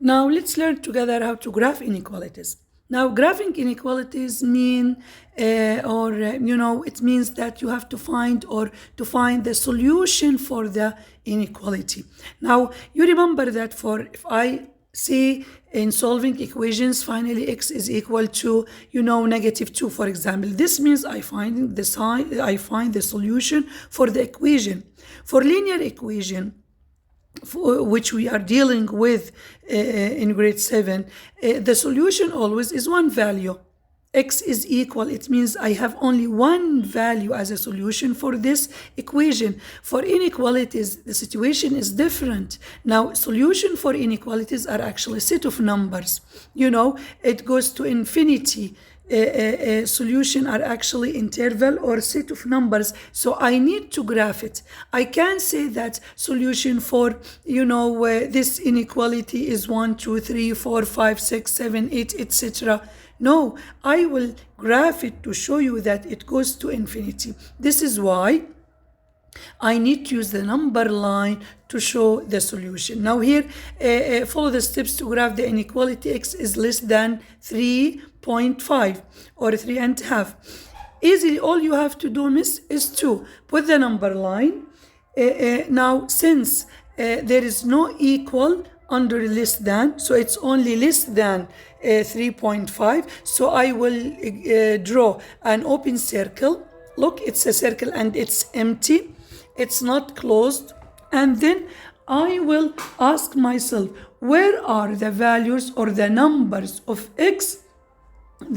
Now let's learn together how to graph inequalities. Now graphing inequalities it means that you have to find the solution for the inequality. Now you remember that if I say in solving equations finally x is equal to -2, for example, this means I find the solution for the equation. For linear equation, which we are dealing with in grade 7, the solution always is one value. X is equal, it means I have only one value as a solution for this equation. For inequalities, the situation is different. Now, solution for inequalities are actually a set of numbers. It goes to infinity. Solution are actually interval or set of numbers, so I need to graph it. I can say that solution for this inequality is 1 2 3 4 5 6 7 8 etc. No, I will graph it to show you that it goes to infinity. This is why I need to use the number line to show the solution. Now here, follow the steps to graph the inequality x is less than 3.5 or 3.5. Easily, all you have to do, miss, is to put the number line. Now, since there is no equal under less than, so it's only less than 3.5, so I will draw an open circle. Look, it's a circle and it's empty. It's not closed. And then I will ask myself, where are the values or the numbers of x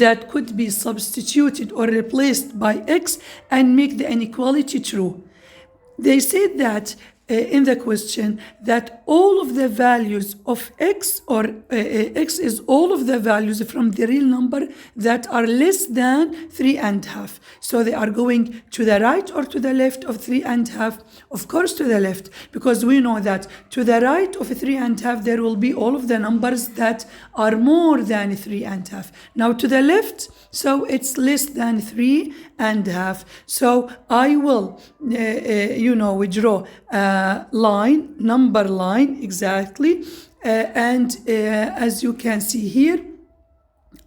that could be substituted or replaced by x and make the inequality true? They said that in the question that all of the values of x, or x is all of the values from the real number that are less than 3.5. So they are going to the right or to the left of 3.5? Of course to the left, because we know that to the right of 3.5 there will be all of the numbers that are more than 3.5. Now to the left, so it's less than 3.5. So I will draw line, number line, exactly, and as you can see here,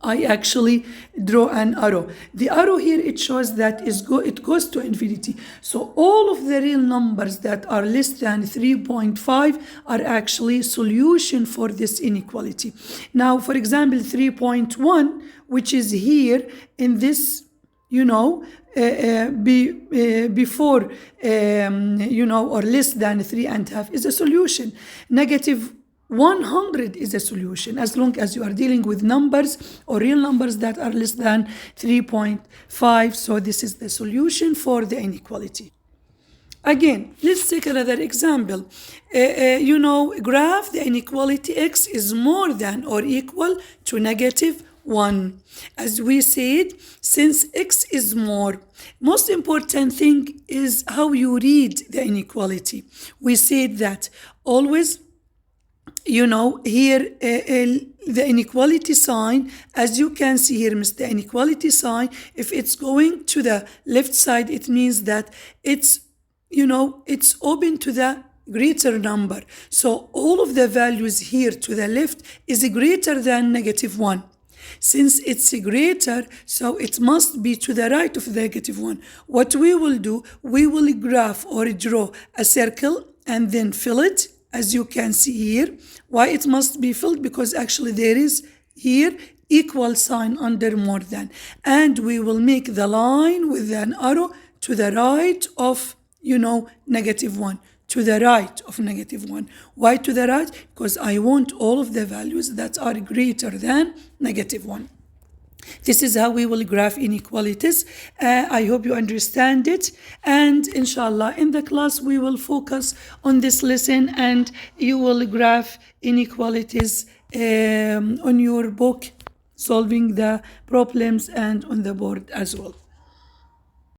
I actually draw an arrow. The arrow here, it shows that it goes to infinity. So all of the real numbers that are less than 3.5 are actually solution for this inequality. Now, for example, 3.1, which is here in this, before or less than 3.5 is a solution. -100 is a solution, as long as you are dealing with numbers or real numbers that are less than 3.5. So this is the solution for the inequality. Again, let's take another example. Graph the inequality x is more than or equal to -1. As we said, since x is more, most important thing is how you read the inequality. We said that always, here the inequality sign, as you can see here, the inequality sign, if it's going to the left side, it means that it's open to the greater number. So all of the values here to the left is greater than -1. Since it's greater, so it must be to the right of the -1. What we will do, we will graph or draw a circle and then fill it, as you can see here. Why it must be filled? Because actually there is here equal sign under more than. And we will make the line with an arrow to the right of, -1. To the right of -1. Why to the right? Because I want all of the values that are greater than -1. This is how we will graph inequalities. I hope you understand it. And inshallah, in the class, we will focus on this lesson and you will graph inequalities on your book, solving the problems, and on the board as well.